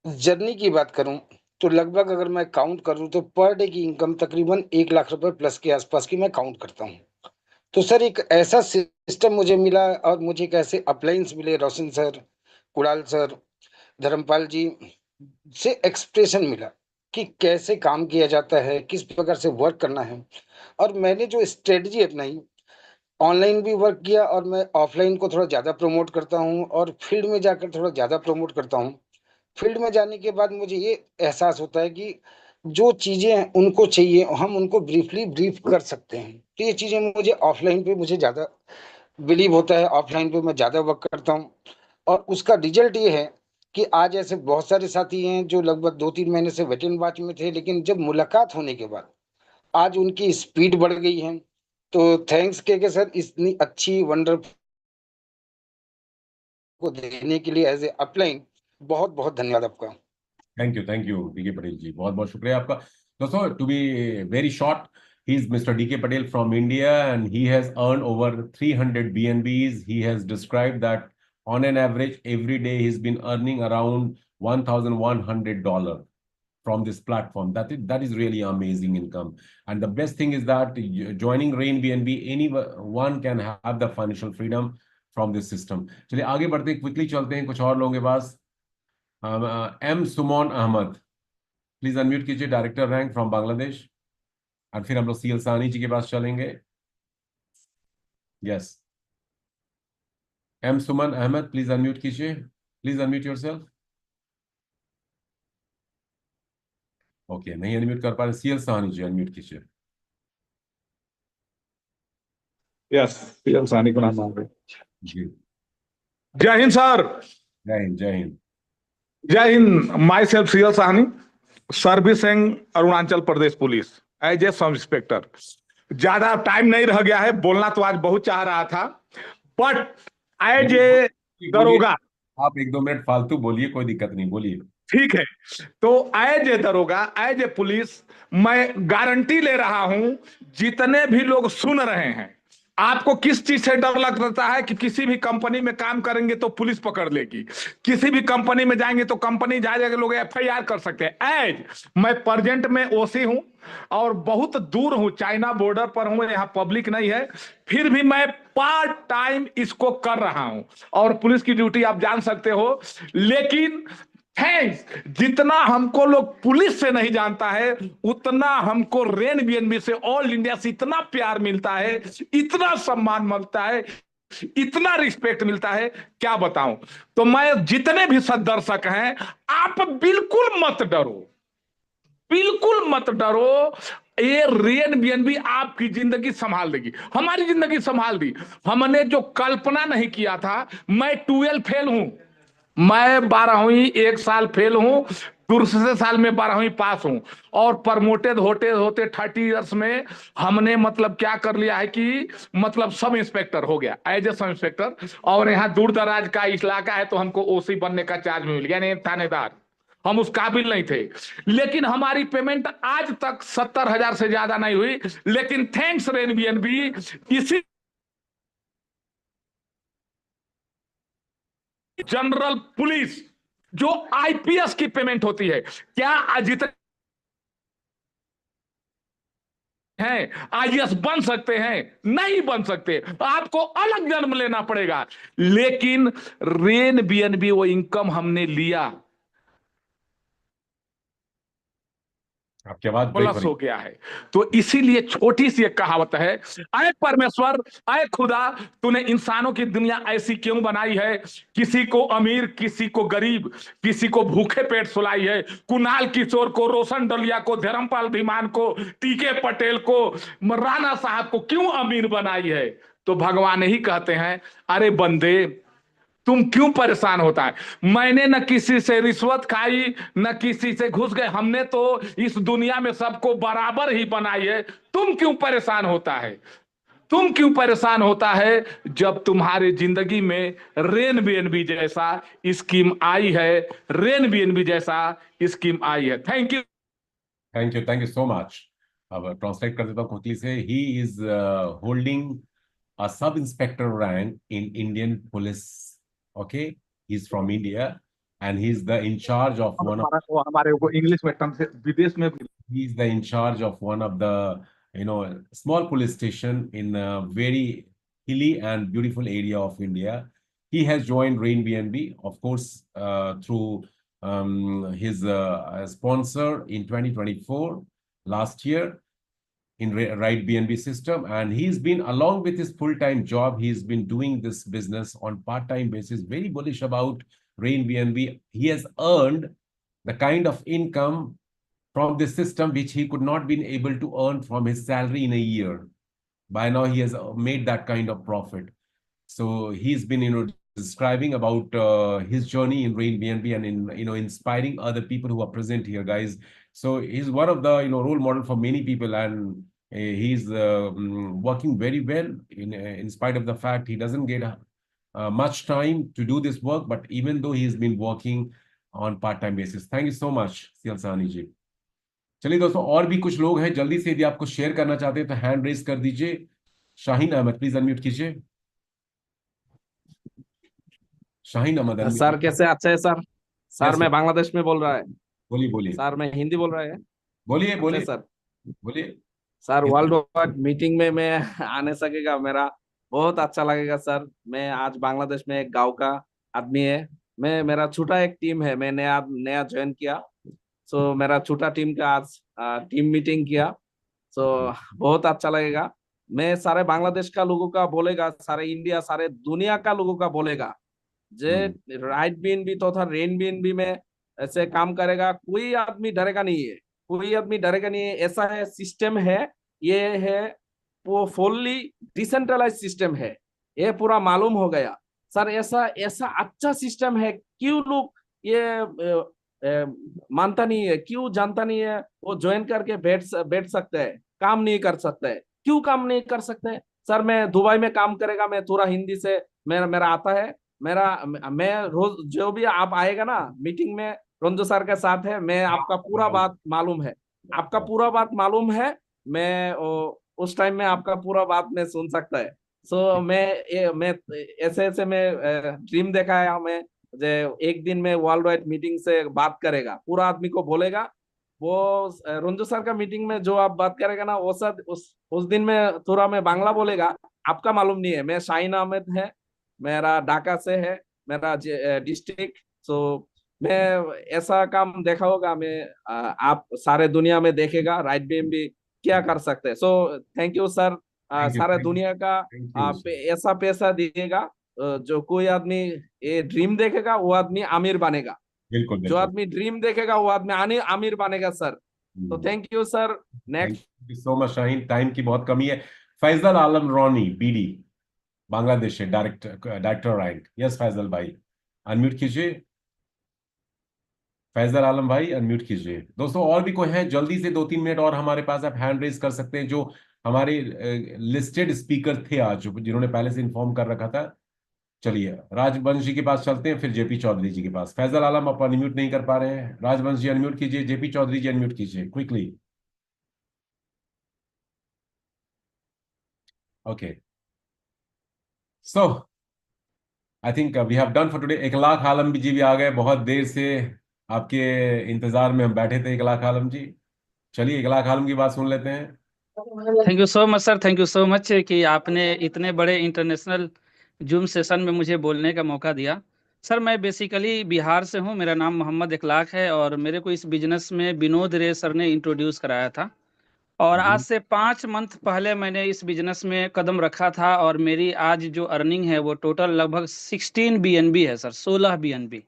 S11: जर्नी की बात करूं तो लगभग, अगर मैं काउंट करूं तो पर डे की इनकम तकरीबन 1 लाख रुपए प्लस के आसपास की मैं काउंट करता हूं। तो सर एक ऐसा सिस्टम मुझे मिला, और मुझे एक ऐसे अपलाइंस मिले, रोशन सर, कुणाल सर, धर्मपाल जी से एक्सप्रेशन मिला कि कैसे काम किया जाता है, किस प्रकार से वर्क करना है। और मैंने जो स्ट्रेटजी अपनाई, ऑनलाइन भी वर्क किया, और मैं ऑफलाइन को थोड़ा ज्यादा प्रमोट करता हूँ, और फील्ड में जाकर थोड़ा ज्यादा प्रमोट करता हूँ। फील्ड में जाने के बाद मुझे ये एहसास होता है कि जो चीजें उनको चाहिए हम उनको ब्रीफली ब्रीफ कर सकते हैं। तो ये चीजें मुझे ऑफलाइन पे मुझे ज्यादा बिलीव होता है, ऑफलाइन पे मैं ज्यादा वर्क करता हूँ। और उसका रिजल्ट ये है कि आज ऐसे बहुत सारे साथी हैं जो लगभग 2-3 महीने से वेट एंड वॉच में थे, लेकिन जब मुलाकात होने के बाद आज उनकी स्पीड बढ़ गई है। तो थैंक्स के सर, इतनी अच्छी वंडरफुल को देने के लिए एज ए अपलाइन बहुत बहुत धन्यवाद आपका।
S2: Thank you DK Patel ji, बहुत बहुत शुक्रिया आपका। दोस्तों, to be very short, he is Mr. DK Patel from India, and he has earned over 300 BNBs. He has described that on an average every day he's been earning around $1,100 from this platform. That is really amazing income. And the best thing is that joining Rain BNB, anyone can have the financial freedom from this system. चलिए आगे बढ़ते हैं, quickly चलते हैं कुछ और लोगों के पास। M Suman Ahmed, please unmute कीजिए, डायरेक्टर रैंक फ्रॉम बांग्लादेश। और फिर हम लोग सीएल साहनी जी के पास चलेंगे। Yes, M Suman Ahmed, please unmute कीजिए, प्लीज अनम्यूट योरसेल्फ। ओके, नहीं अनम्यूट कर पा रहे। सीएल साहनी जी अनम्यूट कीजिए।
S12: यस, पीएम सानी को नाम मान रहे।
S2: जी,
S12: जय हिंद सर।
S2: जय हिंद, जय हिंद।
S12: जय हिंद। Myself CL Sahni, servicing Arunachal Pradesh police as a sub inspector. ज्यादा टाइम नहीं रह गया है, बोलना तो आज बहुत चाह रहा था, बट एज ए दरोगा।
S2: आप 1-2 मिनट फालतू बोलिए, कोई दिक्कत नहीं, बोलिए।
S12: ठीक है, तो एज ए दरोगा, एज ए पुलिस, मैं गारंटी ले रहा हूं, जितने भी लोग सुन रहे हैं, आपको किस चीज से डर लगता है कि किसी भी कंपनी में काम करेंगे तो पुलिस पकड़ लेगी, किसी भी कंपनी में जाएंगे तो कंपनी जाएंगे लोग एफआईआर कर सकते हैं। एज मैं प्रेजेंट में ओसी हूं और बहुत दूर हूं, चाइना बॉर्डर पर हूं, यहां पब्लिक नहीं है, फिर भी मैं पार्ट टाइम इसको कर रहा हूं और पुलिस की ड्यूटी आप जान सकते हो। लेकिन थैंक्स, जितना हमको लोग पुलिस से नहीं जानता है, उतना हमको रेन बीएनबी से, ऑल इंडिया से इतना प्यार मिलता है, इतना सम्मान मिलता है, इतना रिस्पेक्ट मिलता है, क्या बताऊं। तो मैं, जितने भी सददर्शक हैं, आप बिल्कुल मत डरो, बिल्कुल मत डरो। ये रेन बीएनबी आपकी जिंदगी संभाल देगी, हमारी जिंदगी संभाल दी। हमने जो कल्पना नहीं किया था, मैं 12 फेल हूं, मैं 12वीं 1 साल फेल हूं, दूसरे साल में 12वीं पास हूं, और प्रमोटेड होते होते 30 इयर्स में हमने मतलब क्या कर लिया है कि मतलब सब इंस्पेक्टर हो गया, एज ए सब इंस्पेक्टर। और यहाँ दूर दराज का इलाका है तो हमको ओसी बनने का चार्ज मिल गया, नहीं थानेदार, हम उस काबिल नहीं थे। लेकिन हमारी पेमेंट आज तक 70,000 से ज्यादा नहीं हुई, लेकिन थैंक्स रेन बीएनबी, इसी जनरल पुलिस जो आईपीएस की पेमेंट होती है, क्या जितने हैं आईएएस बन सकते हैं? नहीं बन सकते, आपको अलग जन्म लेना पड़ेगा। लेकिन रेन बीएनबी वो इनकम हमने लिया,
S2: आपकी आवाज ब्रेक हो
S12: प्लस
S2: रही
S12: हो गया है। तो इसीलिए छोटी सी एक कहावत है, अय परमेश्वर, अय खुदा, तूने इंसानों की दुनिया ऐसी क्यों बनाई है, किसी को अमीर, किसी को गरीब, किसी को भूखे पेट सुलाई है, कुणाल किशोर को, रोशन डलिया को, धर्मपाल धीमान को, टीके पटेल को, राणा साहब को क्यों अमीर बनाई है? तो भगवान ही कहते हैं, अरे बंदे तुम क्यों परेशान होता है? मैंने न किसी से रिश्वत खाई, न किसी से घुस गए, हमने तो इस दुनिया में सबको बराबर ही बनाई है। तुम क्यों परेशान होता है? तुम क्यों परेशान होता है जब तुम्हारे जिंदगी में रेन बीएनबी जैसा स्कीम आई है, रेन बीएनबी जैसा स्कीम आई है। Thank you,
S2: thank you so much. अब ट्रांसलेट कर देता हूँ quickly से। He is holding a sub inspector rank in Indian police. Okay, he's from India and he's the in charge of one of,
S12: हमारे को English में term से विदेश में
S2: he's the in charge of one of the small police station in a very hilly and beautiful area of India. He has joined Rain BNB, of course, through his sponsor in 2024 last year in Right BNB system, and he's been, along with his full-time job, he's been doing this business on part-time basis, very bullish about Rain BNB. He has earned the kind of income from this system which he could not been able to earn from his salary in a year. By now he has made that kind of profit. So he's been describing about his journey in Rain BNB and in inspiring other people who are present here, guys. So he's one of the role model for many people, and he's working very well in spite of the fact he doesn't get much time to do this work, but even though he's been working on part-time basis. Thank you so much, CL Sahni ji. चलिए दोस्तों, और भी कुछ लोग हैं, जल्दी से यदि आपको शेयर करना चाहते हैं तो हैंड रेज कर दीजिए। शाहीन अहमद, प्लीज अनम्यूट कीजिए। शाहीन अहमद,
S13: सर कैसे? अच्छा है सर। सर
S2: Yes,
S13: मैं
S2: sir.
S13: बांग्लादेश में बोल रहा है।
S2: बोलिए
S13: सर मैं हिंदी बोल रहा है।
S2: बोलिए
S13: अच्छा
S2: बोलिए
S13: सर।
S2: बोलिए।
S13: सर वर्ल्ड वाइड मीटिंग में मैं आने सकेगा, मेरा बहुत अच्छा लगेगा सर। मैं आज बांग्लादेश में एक गांव का आदमी है, मेरा छोटा एक टीम है, मैं नया ज्वाइन किया। सो मेरा छोटा टीम का आज टीम मीटिंग किया, सो बहुत अच्छा लगेगा। मैं सारे बांग्लादेश का लोगों का बोलेगा, सारे इंडिया, सारे दुनिया का लोगों का बोलेगा जे राइट बीएनबी तो था रेन बीएनबी में ऐसे काम करेगा, कोई आदमी डरेगा नहीं है, कोई आदमी डरेगा नहीं है। ऐसा है सिस्टम है, ये है वो फुल्ली डिसेंट्रलाइज सिस्टम है, ये पूरा मालूम हो गया सर। ऐसा ऐसा अच्छा सिस्टम है, क्यों लोग ये मानता नहीं है, क्यों जानता नहीं है? वो ज्वाइन करके बैठ सकते हैं, काम नहीं कर सकते है, क्यों काम नहीं कर सकते? सर मैं दुबई में काम करेगा, मैं थोड़ा हिंदी से मेरा मेरा आता है, मैं रोज जो भी आप आएगा ना मीटिंग में रंजू सर के साथ है, मैं आपका पूरा बात मालूम है, आपका पूरा बात मालूम है, मैं उस टाइम में आपका पूरा बात में सुन सकता है। सो मैं ऐसे ऐसे मैं ड्रीम देखा है हमें, एक दिन में वर्ल्ड वाइड मीटिंग से बात करेगा, पूरा आदमी को बोलेगा। वो रंजू सर का मीटिंग में जो आप बात करेगा ना, वो सर उस दिन में थोड़ा मैं बांग्ला बोलेगा, आपका मालूम नहीं है। मैं शाहीन अहमद है, मेरा ढाका से है मेरा डिस्ट्रिक्ट। सो मैं ऐसा काम देखा होगा, मैं आप सारे दुनिया में देखेगा राइट बीएनबी क्या कर सकते हैं। सो थैंक यू सर, सारे दुनिया का आप ऐसा पैसा दिएगा, जो कोई आदमी ये ड्रीम देखेगा वो आदमी अमीर बनेगा,
S2: बिल्कुल
S13: जो आदमी ड्रीम देखेगा वो आदमी अमीर बनेगा सर। तो thank you sir. Next.
S2: Thank you so much Shaheen, time की बहुत कमी है। फैजल आलम रॉनी बीडी बांग्लादेश से डायरेक्टर रैंक। यस फैजल भाई अनम्यूट कीजिए, फैजल आलम भाई अनम्यूट कीजिए। दोस्तों और भी कोई है जल्दी से 2-3 मिनट और हमारे पास, आप हैंड रेज कर सकते हैं जो हमारे लिस्टेड स्पीकर थे आज, जिन्होंने पहले से इन्फॉर्म कर रखा था। चलिए राजवंश जी के पास चलते हैं, फिर जेपी चौधरी जी के पास। फैजल आलम आप अनम्यूट नहीं कर पा रहे हैं, राजवंश जी अनम्यूट कीजिए, जेपी चौधरी जी अनम्यूट कीजिए quickly. Okay so I think we have done for today. 1 lakh Alam ji भी आ गए, बहुत देर से आपके इंतजार में हम बैठे थे 1 लाख आलम जी। चलिए 1 लाख आलम की बात सुन लेते हैं।
S14: Thank you so much sir, thank you so much कि आपने इतने बड़े इंटरनेशनल जूम सेशन में मुझे बोलने का मौका दिया। सर मैं बेसिकली बिहार से हूँ, मेरा नाम मोहम्मद इखलाक है और मेरे को इस बिजनेस में विनोद रे सर ने इंट्रोड्यूस कराया था और आज से 5 मंथ पहले मैंने इस बिजनेस में कदम रखा था और मेरी आज जो अर्निंग है वो टोटल लगभग 16 बीएनबी है सर, 16 बीएनबी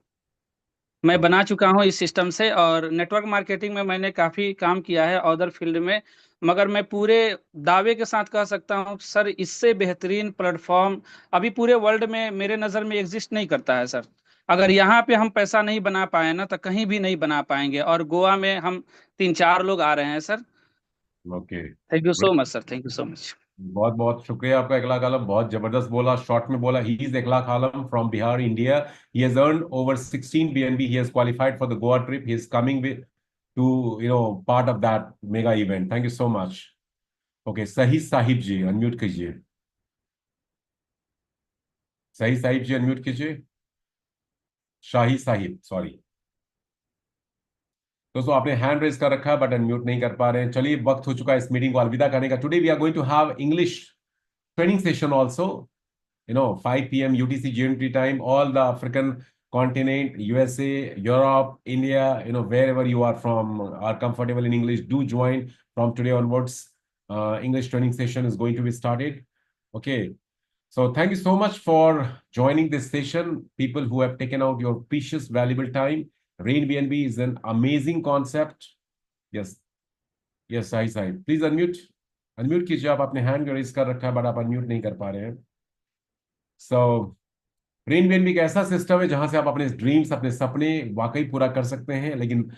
S14: मैं बना चुका हूं इस सिस्टम से। और नेटवर्क मार्केटिंग में मैंने काफ़ी काम किया है अदर फील्ड में, मगर मैं पूरे दावे के साथ कह सकता हूं सर इससे बेहतरीन प्लेटफॉर्म अभी पूरे वर्ल्ड में मेरे नज़र में एग्जिस्ट नहीं करता है सर। अगर यहाँ पे हम पैसा नहीं बना पाए ना तो कहीं भी नहीं बना पाएंगे। और गोवा में हम 3-4 लोग आ रहे हैं sir.
S2: Okay
S14: thank you so much sir, thank you so much.
S2: बहुत बहुत शुक्रिया आपका 1 लाख आलम, बहुत जबरदस्त बोला, शॉर्ट में बोला। He is 1 lakh Alam from Bihar India. He has earned over 16 BNB. He has qualified for the Goa trip. He is coming with two part of that mega event. Thank you so much. Okay सही साहिब जी unmute कीजिए, सही साहिब जी unmute कीजिए, शाही Sahib sorry. दोस्तों आपने hand raise कर रखा है but unmute नहीं कर पा रहे हैं। चलिए वक्त हो चुका है इस मीटिंग को अलविदा करने का। Today we are going to have English training session also, 5 p.m. UTC GMT time. All the African continent, USA, Europe, India, wherever you are from, are comfortable in English, do join from today onwards. English training session is going to be started. Okay, so thank you so much for joining this session, people who have taken out your precious valuable time. Rain BNB is an amazing concept. Yes, Sahi Sahi, please unmute कीजिए। आप अपने hand raise कर रखा है but आप unmute नहीं कर पा रहे हैं। सो रेन बीएनबी एक ऐसा सिस्टम है जहां से आप अपने ड्रीम्स, अपने सपने वाकई पूरा कर सकते हैं। लेकिन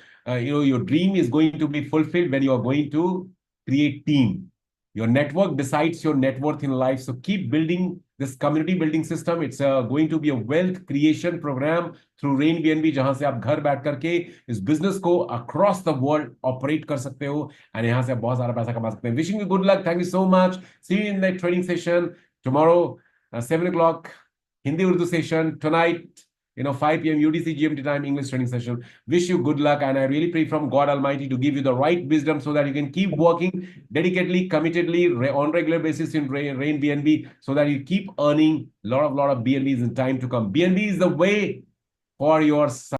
S2: your dream is going to be fulfilled when you are going to create team. Your network decides your net worth in life. So keep building this community building system. It's going to be a wealth creation program through Rain BNB, जहां से आप घर बैठ करके इस business को across the world operate कर सकते हो and यहाँ से आप बहुत सारा पैसा कमा सकते हैं। Wishing you good luck. Thank you so much. See you in the training session tomorrow, 7 o'clock Hindi Urdu session tonight. 5 p.m. UTC GMT time English training session. Wish you good luck and I really pray from God Almighty to give you the right wisdom so that you can keep working dedicatedly, committedly on regular basis in Rain BNB so that you keep earning lot of BNBs in time to come. BNB is the way for your